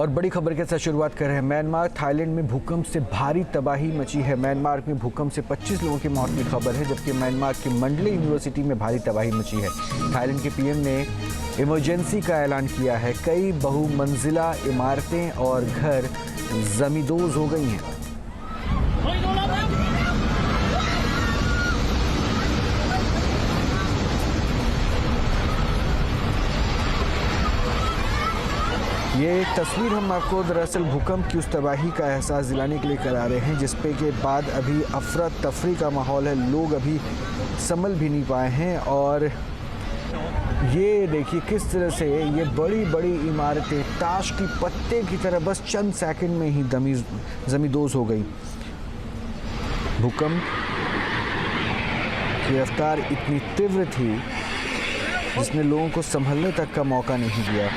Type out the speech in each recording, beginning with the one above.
और बड़ी खबर के साथ शुरुआत कर रहे हैं। म्यांमार थाईलैंड में भूकंप से भारी तबाही मची है। म्यांमार में भूकंप से 25 लोगों की मौत की खबर है, जबकि म्यांमार की मंडले यूनिवर्सिटी में भारी तबाही मची है। थाईलैंड के पीएम ने इमरजेंसी का ऐलान किया है। कई बहुमंजिला इमारतें और घर जमींदोज हो गई हैं। ये तस्वीर हम आपको दरअसल भूकंप की उस तबाही का एहसास दिलाने के लिए करा रहे हैं, जिसपे के बाद अभी अफरा तफरी का माहौल है। लोग अभी संभल भी नहीं पाए हैं। और ये देखिए किस तरह से ये बड़ी बड़ी इमारतें ताश की पत्ते की तरह बस चंद सेकंड में ही जमींदोज हो गई। भूकंप की रफ्तार इतनी तीव्र थी जिसने लोगों को संभलने तक का मौका नहीं दिया।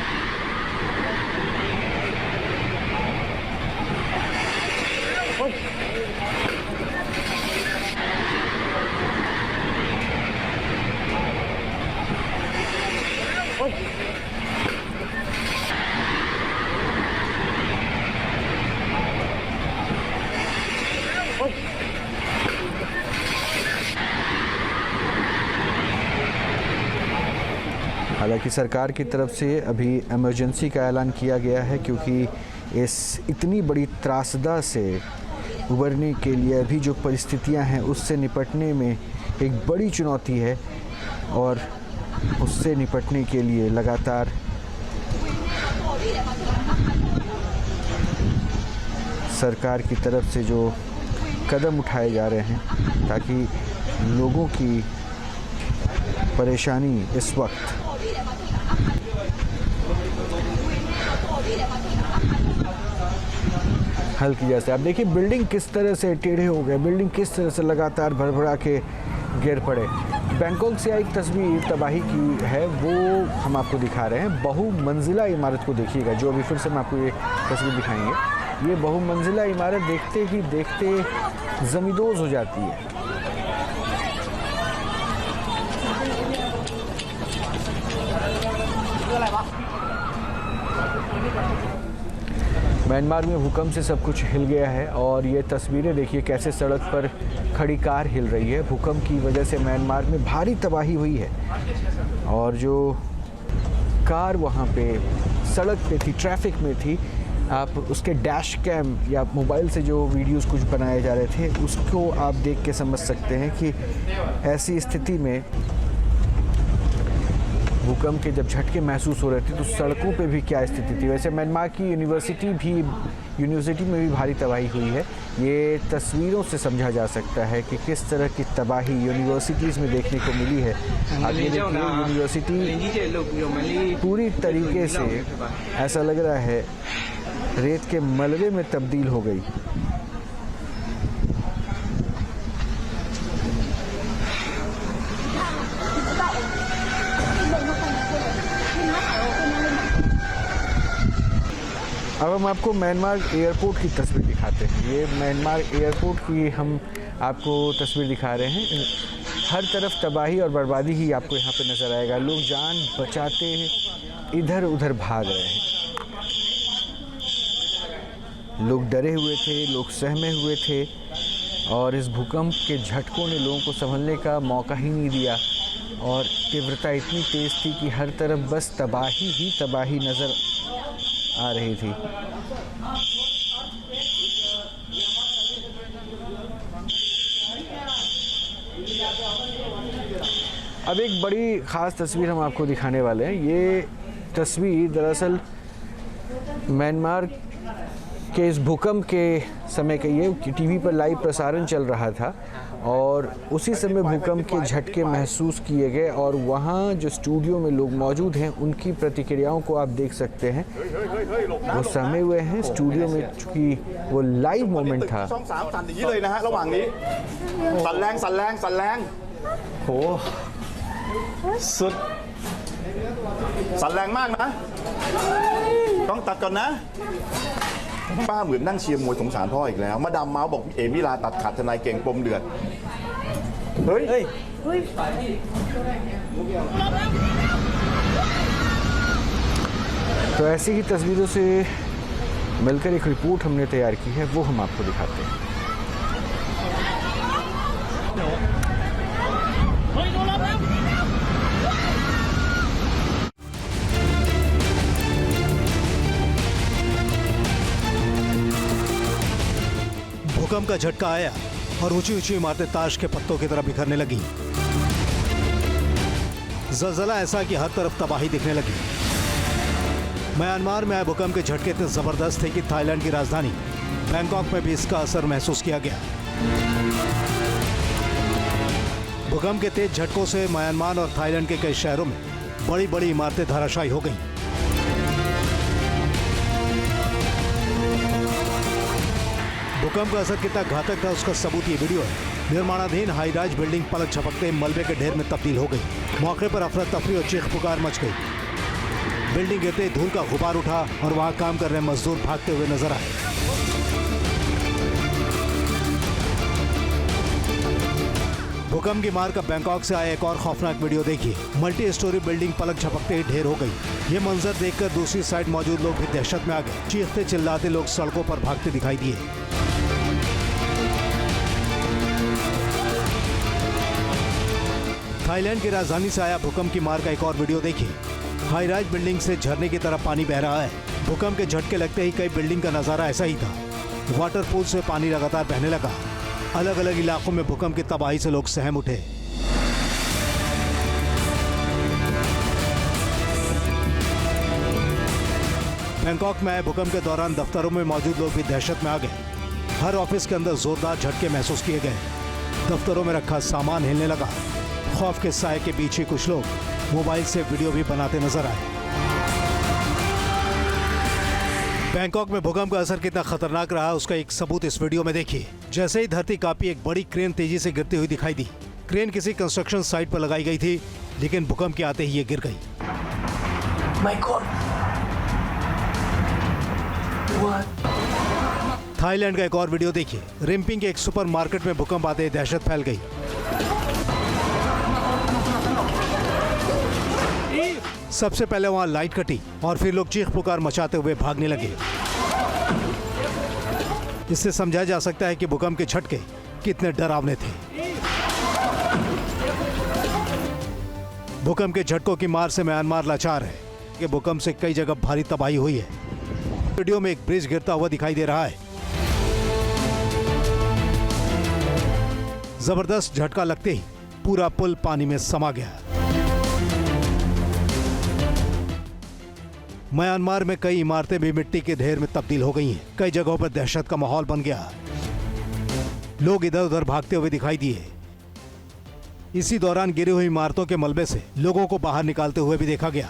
हालांकि सरकार की तरफ से अभी इमरजेंसी का ऐलान किया गया है, क्योंकि इस इतनी बड़ी त्रासदा से उबरने के लिए अभी जो परिस्थितियां हैं उससे निपटने में एक बड़ी चुनौती है। और उससे निपटने के लिए लगातार सरकार की तरफ से जो कदम उठाए जा रहे हैं ताकि लोगों की परेशानी इस वक्त हल की जा सके। आप देखिए बिल्डिंग किस तरह से टेढ़े हो गए, बिल्डिंग किस तरह से लगातार भरभरा के गिर पड़े। बैंकॉक से एक तस्वीर तबाही की है, वो हम आपको दिखा रहे हैं। बहुमंजिला इमारत को देखिएगा, जो अभी फिर से हम आपको ये तस्वीर दिखाएंगे। ये बहुमंजिला इमारत देखते ही देखते जमींदोज हो जाती है। म्यांमार में भूकंप से सब कुछ हिल गया है और ये तस्वीरें देखिए कैसे सड़क पर खड़ी कार हिल रही है। भूकंप की वजह से म्यांमार में भारी तबाही हुई है और जो कार वहाँ पे सड़क पे थी, ट्रैफिक में थी, आप उसके डैश कैम या मोबाइल से जो वीडियोस कुछ बनाए जा रहे थे उसको आप देख के समझ सकते हैं कि ऐसी स्थिति में भूकंप के जब झटके महसूस हो रहे थे तो सड़कों पे भी क्या स्थिति थी। वैसे म्यांमार की यूनिवर्सिटी में भी भारी तबाही हुई है। ये तस्वीरों से समझा जा सकता है कि किस तरह की तबाही यूनिवर्सिटीज़ में देखने को मिली है। आगे देखिए यूनिवर्सिटी पूरी तरीके से ऐसा लग रहा है रेत के मलबे में तब्दील हो गई। अब हम आपको म्यांमार एयरपोर्ट की तस्वीर दिखाते हैं। ये म्यांमार एयरपोर्ट की हम आपको तस्वीर दिखा रहे हैं। हर तरफ तबाही और बर्बादी ही आपको यहाँ पे नज़र आएगा। लोग जान बचाते इधर उधर भाग रहे हैं। लोग डरे हुए थे, लोग सहमे हुए थे और इस भूकंप के झटकों ने लोगों को संभलने का मौका ही नहीं दिया। और तीव्रता इतनी तेज़ थी कि हर तरफ बस तबाही ही तबाही नज़र आ रही थी। अब एक बड़ी ख़ास तस्वीर हम आपको दिखाने वाले हैं। ये तस्वीर दरअसल म्यांमार के इस भूकंप के समय का, ये टीवी पर लाइव प्रसारण चल रहा था और उसी समय भूकंप के झटके महसूस किए गए और वहाँ जो स्टूडियो में लोग मौजूद हैं उनकी प्रतिक्रियाओं को आप देख सकते हैं। वो सहमे हुए हैं स्टूडियो में, चूँकि वो लाइव मोमेंट था। होสุดสั่นแรงมากนะต้องตัดก่อนนะป้าเหมือนนั่งเชียร์มวยสงสารพ่ออีกแล้วมาดามเมาส์บอกเอมิลาตัดขาดทนายเก่งปมเดือดเฮ้ย तो ऐसी ही तस्वीरों से मिलकर एक रिपोर्ट हमने तैयार की है, वो हम आपको दिखाते हैं। भूकंप का झटका आया और ऊंची ऊंची इमारतें ताश के पत्तों की तरह बिखरने लगी। ज़लज़ला ऐसा कि हर तरफ तबाही दिखने लगी। म्यांमार में आए भूकंप के झटके इतने जबरदस्त थे कि थाईलैंड की राजधानी बैंकॉक में भी इसका असर महसूस किया गया। भूकंप के तेज झटकों से म्यांमार और थाईलैंड के कई शहरों में बड़ी बड़ी इमारतें धराशायी हो गईं। भूकंप का असर कितना घातक था उसका सबूत ये वीडियो है। निर्माणाधीन हाई राइज बिल्डिंग पलक झपकते मलबे के ढेर में तब्दील हो गई। मौके पर अफरा तफरी और चीख पुकार मच गई। बिल्डिंग गिरते धूल का गुबार उठा और वहां काम कर रहे मजदूर भागते हुए नजर आए। भूकंप की मार का बैंकॉक से आया एक और खौफनाक वीडियो देखिए। मल्टी स्टोरी बिल्डिंग पलक झपकते ही ढेर हो गई। ये मंजर देखकर दूसरी साइड मौजूद लोग भी दहशत में आ गए। चीखते चिल्लाते लोग सड़कों पर भागते दिखाई दिए। थाईलैंड की राजधानी से आया भूकंप की मार का एक और वीडियो देखिए। हाई राइज बिल्डिंग से झरने की तरह पानी बह रहा है। भूकंप के झटके लगते ही कई बिल्डिंग का नजारा ऐसा ही था। वाटरपूल से पानी लगातार बहने लगा। अलग अलग इलाकों में भूकंप की तबाही से लोग सहम उठे। बैंकॉक में आए भूकंप के दौरान दफ्तरों में मौजूद लोग भी दहशत में आ गए। हर ऑफिस के अंदर जोरदार झटके महसूस किए गए। दफ्तरों में रखा सामान हिलने लगा। खौफ के साए के पीछे कुछ लोग मोबाइल से वीडियो भी बनाते नजर आए। बैंकॉक में भूकंप का असर कितना खतरनाक रहा उसका एक सबूत इस वीडियो में देखिए। जैसे ही धरती कांपी, एक बड़ी क्रेन तेजी से गिरती हुई दिखाई दी। क्रेन किसी कंस्ट्रक्शन साइट पर लगाई गई थी, लेकिन भूकंप के आते ही ये गिर गई। थाईलैंड का एक और वीडियो देखिए। रिम्पिंग के एक सुपरमार्केट में भूकंप आते ही दहशत फैल गई। सबसे पहले वहां लाइट कटी और फिर लोग चीख पुकार मचाते हुए भागने लगे। इससे समझा जा सकता है कि भूकंप के झटके कितने डरावने थे। भूकंप के झटकों की मार से म्यांमार लाचार है कि भूकंप से कई जगह भारी तबाही हुई है। वीडियो में एक ब्रिज गिरता हुआ दिखाई दे रहा है। जबरदस्त झटका लगते ही पूरा पुल पानी में समा गया। म्यांमार में कई इमारतें भी मिट्टी के ढेर में तब्दील हो गई हैं। कई जगहों पर दहशत का माहौल बन गया। लोग इधर उधर भागते हुए दिखाई दिए। इसी दौरान गिरी हुई इमारतों के मलबे से लोगों को बाहर निकालते हुए भी देखा गया।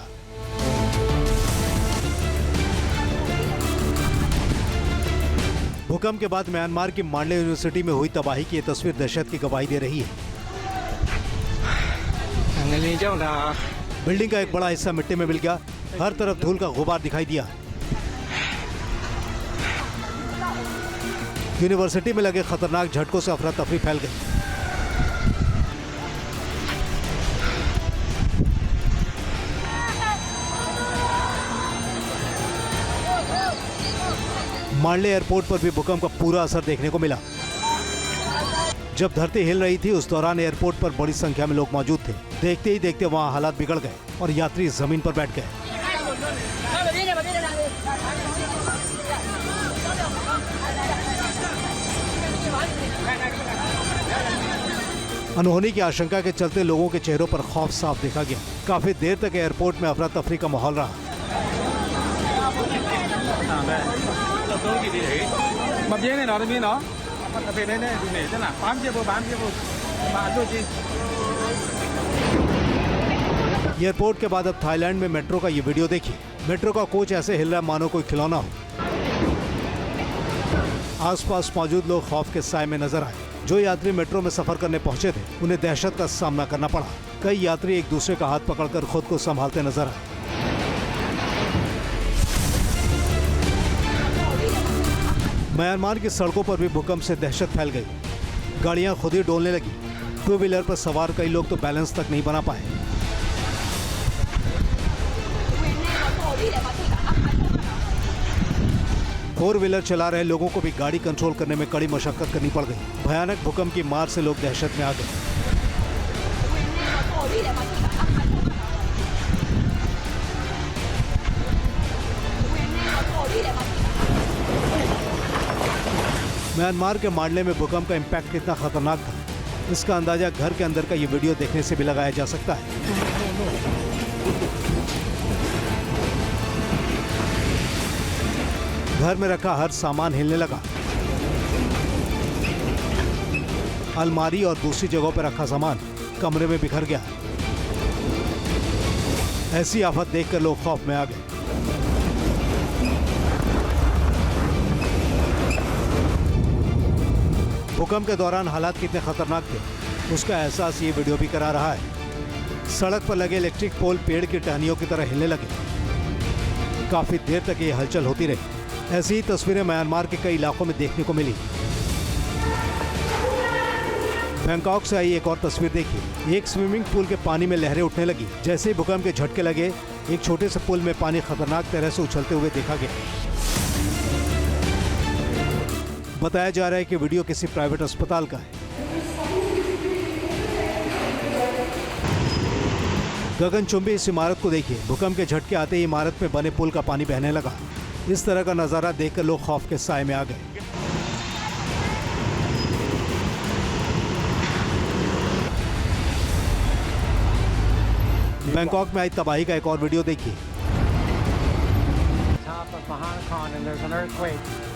भूकंप के बाद म्यांमार की मांडले यूनिवर्सिटी में हुई तबाही की ये तस्वीर दहशत की गवाही दे रही है। बिल्डिंग का एक बड़ा हिस्सा मिट्टी में मिल गया। हर तरफ धूल का गुबार दिखाई दिया। यूनिवर्सिटी में लगे खतरनाक झटकों से अफरा तफरी फैल गई। मांडले एयरपोर्ट पर भी भूकंप का पूरा असर देखने को मिला। जब धरती हिल रही थी उस दौरान एयरपोर्ट पर बड़ी संख्या में लोग मौजूद थे। देखते ही देखते वहां हालात बिगड़ गए और यात्री जमीन पर बैठ गए। अनहोनी की आशंका के चलते लोगों के चेहरों पर खौफ साफ देखा गया। काफी देर तक एयरपोर्ट में अफरा तफरी का माहौल रहा। एयरपोर्ट के बाद अब थाईलैंड में मेट्रो का ये वीडियो देखिए। मेट्रो का कोच ऐसे हिल रहा है मानो कोई खिलौना हो। आसपास मौजूद लोग खौफ के साए में नजर आए। जो यात्री मेट्रो में सफर करने पहुंचे थे उन्हें दहशत का सामना करना पड़ा। कई यात्री एक दूसरे का हाथ पकड़कर खुद को संभालते नजर आए। म्यांमार की सड़कों पर भी भूकंप से दहशत फैल गई। गाड़ियां खुद ही डोलने लगी। टू व्हीलर पर सवार कई लोग तो बैलेंस तक नहीं बना पाए। फोर व्हीलर चला रहे लोगों को भी गाड़ी कंट्रोल करने में कड़ी मशक्कत करनी पड़ गई। भयानक भूकंप की मार से लोग दहशत में आ गए। म्यांमार के मांडले में भूकंप का इम्पैक्ट कितना खतरनाक था, इसका अंदाजा घर के अंदर का ये वीडियो देखने से भी लगाया जा सकता है। घर में रखा हर सामान हिलने लगा। अलमारी और दूसरी जगहों पर रखा सामान कमरे में बिखर गया। ऐसी आफत देखकर लोग खौफ में आ गए। भूकंप के दौरान हालात कितने खतरनाक थे, उसका एहसास ये वीडियो भी करा रहा है। सड़क पर लगे इलेक्ट्रिक पोल पेड़ की टहनियों की तरह हिलने लगे। काफी देर तक ये हलचल होती रही। ऐसी ही तस्वीरें म्यांमार के कई इलाकों में देखने को मिली। बैंकॉक से आई एक और तस्वीर देखिए। एक स्विमिंग पूल के पानी में लहरें उठने लगी। जैसे ही भूकंप के झटके लगे, एक छोटे से पुल में पानी खतरनाक तरह से उछलते हुए देखा गया। बताया जा रहा है कि वीडियो किसी प्राइवेट अस्पताल का है। गगनचुंबी इस इमारत को देखिए। भूकंप के झटके आते ही इमारत में बने पुल का पानी बहने लगा। इस तरह का नजारा देखकर लोग खौफ के साए में आ गए। बैंकॉक में आई तबाही का एक और वीडियो देखिए।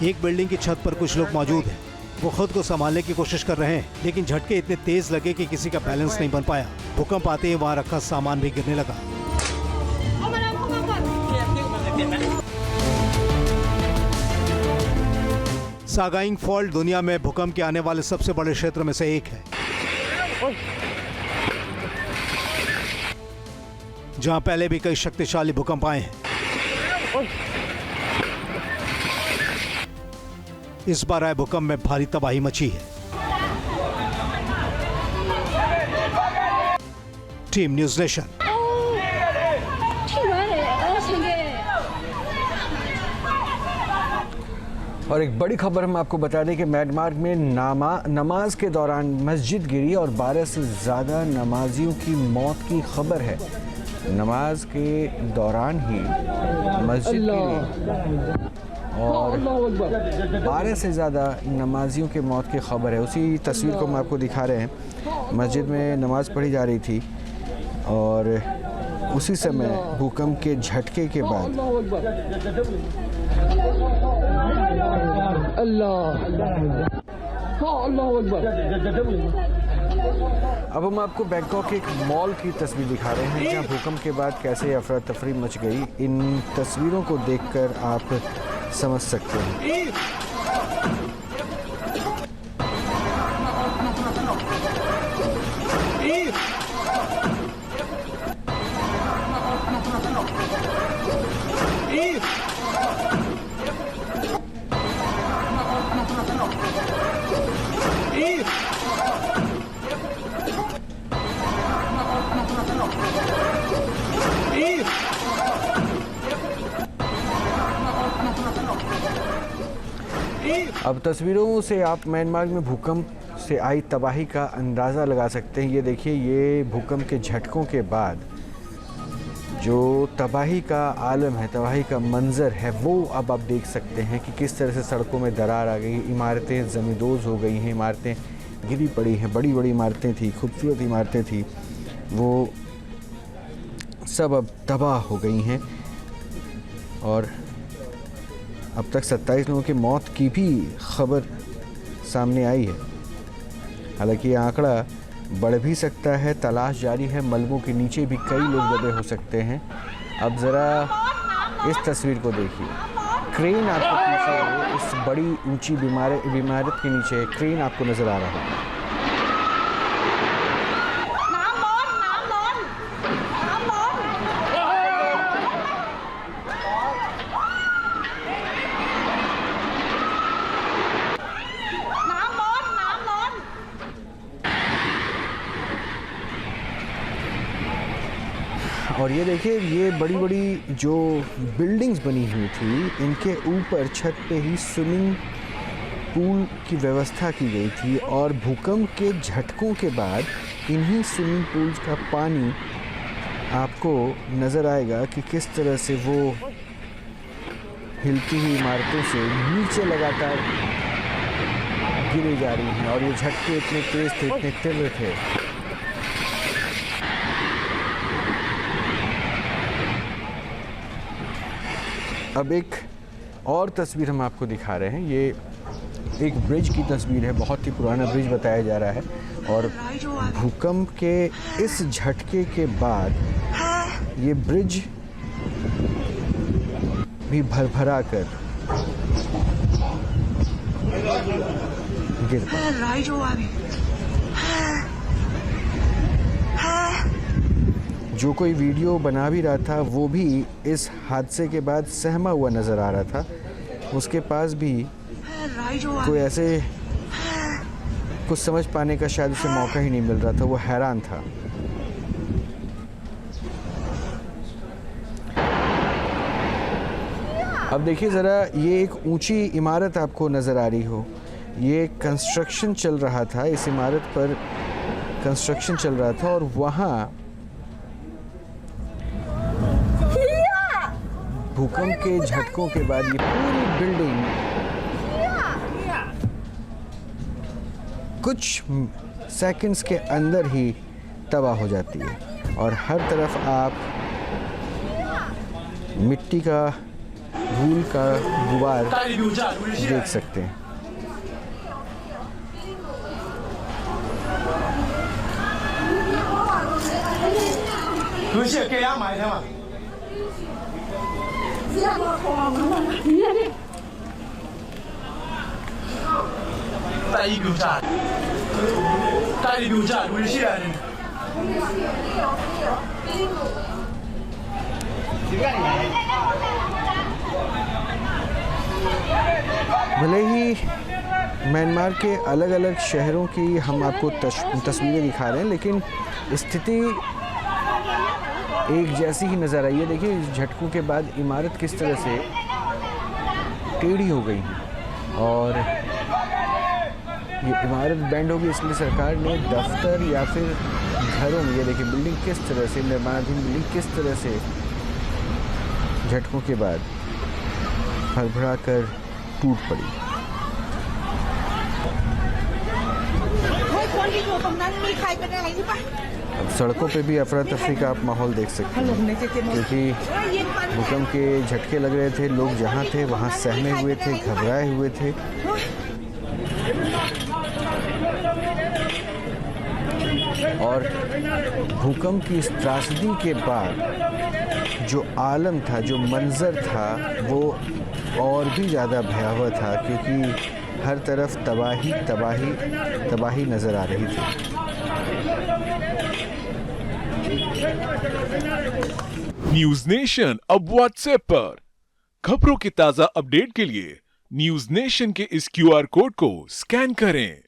एक बिल्डिंग की छत पर कुछ लोग मौजूद हैं। वो खुद को संभालने की कोशिश कर रहे हैं, लेकिन झटके इतने तेज लगे कि किसी का बैलेंस नहीं बन पाया। भूकंप आते ही वहां रखा सामान भी गिरने लगा। सागाइंग फॉल्ट दुनिया में भूकंप के आने वाले सबसे बड़े क्षेत्र में से एक है, जहां पहले भी कई शक्तिशाली भूकंप आए हैं। इस बार आए भूकंप में भारी तबाही मची है। Team news nation. और एक बड़ी खबर हम आपको बता दें कि म्यांमार में नमाज के दौरान मस्जिद गिरी और 12 से ज़्यादा नमाजियों की मौत की खबर है। नमाज के दौरान ही मस्जिद गिरी और 12 से ज़्यादा नमाजियों के मौत की खबर है। उसी तस्वीर को हम आपको दिखा रहे हैं। मस्जिद में नमाज पढ़ी जा रही थी और उसी समय भूकंप के झटके के बाद अब हम आपको बैंकॉक के एक मॉल की तस्वीर दिखा रहे हैं, जहां भूकंप के बाद कैसे अफरा तफरी मच गई। इन तस्वीरों को देखकर आप समझ सकते हैं। अब तस्वीरों से आप म्यांमार में भूकंप से आई तबाही का अंदाज़ा लगा सकते हैं। ये देखिए, ये भूकंप के झटकों के बाद जो तबाही का आलम है, तबाही का मंजर है, वो अब आप देख सकते हैं कि किस तरह से सड़कों में दरार आ गई, इमारतें ज़मींदोज़ हो गई हैं, इमारतें गिरी पड़ी हैं। बड़ी बड़ी इमारतें थी, खूबसूरत इमारतें थी, वो सब अब तबाह हो गई हैं। और अब तक 27 लोगों की मौत की भी खबर सामने आई है। हालांकि ये आंकड़ा बढ़ भी सकता है, तलाश जारी है। मलबों के नीचे भी कई लोग दबे हो सकते हैं। अब ज़रा इस तस्वीर को देखिए। क्रेन आपको पीछे, इस बड़ी ऊंची इमारत के नीचे क्रेन आपको नज़र आ रहा है। और और ये देखिए, ये बड़ी बड़ी जो बिल्डिंग्स बनी हुई थी, इनके ऊपर छत पे ही स्विमिंग पूल की व्यवस्था की गई थी। और भूकंप के झटकों के बाद इन्हीं स्विमिंग पूल्स का पानी आपको नज़र आएगा कि किस तरह से वो हिलती हुई इमारतों से नीचे लगातार गिरे जा रही हैं। और ये झटके इतने तेज थे, इतने तीव्र थे। अब एक और तस्वीर हम आपको दिखा रहे हैं। ये एक ब्रिज की तस्वीर है, बहुत ही पुराना ब्रिज बताया जा रहा है। और भूकंप के इस झटके के बाद ये ब्रिज भी भरभरा कर गिर पड़ा। जो कोई वीडियो बना भी रहा था वो भी इस हादसे के बाद सहमा हुआ नज़र आ रहा था। उसके पास भी कोई ऐसे कुछ समझ पाने का शायद उसे मौका ही नहीं मिल रहा था, वो हैरान था। अब देखिए ज़रा, ये एक ऊंची इमारत आपको नज़र आ रही हो। ये कंस्ट्रक्शन चल रहा था, इस इमारत पर कंस्ट्रक्शन चल रहा था। और वहाँ भूकंप के झटकों के बाद ये पूरी बिल्डिंग कुछ सेकंड्स के अंदर ही तबाह हो जाती है। और हर तरफ आप मिट्टी का, धूल का गुबार देख सकते हैं। भले ही म्यांमार के अलग अलग शहरों की हम आपको तस्वीरें दिखा रहे हैं, लेकिन स्थिति एक जैसी ही नज़र आई है। देखिए, इस झटकों के बाद इमारत किस तरह से टेढ़ी हो गई है। और ये इमारत बैंड होगी, इसलिए सरकार ने दफ्तर या फिर घरों में, ये देखिए बिल्डिंग किस तरह से, निर्माणाधीन बिल्डिंग किस तरह से झटकों के बाद भरभरा कर टूट पड़ी। अब सड़कों पे भी अफरा तफरी का आप माहौल देख सकते हैं, क्योंकि भूकंप के झटके लग रहे थे। लोग जहाँ थे वहाँ सहमे हुए थे, घबराए हुए थे। और भूकंप की इस त्रासदी के बाद जो आलम था, जो मंजर था, वो और भी ज़्यादा भयावह था, क्योंकि हर तरफ तबाही तबाही तबाही नज़र आ रही थी। न्यूज नेशन अब व्हाट्सएप पर खबरों की ताजा अपडेट के लिए न्यूज नेशन के इस QR कोड को स्कैन करें।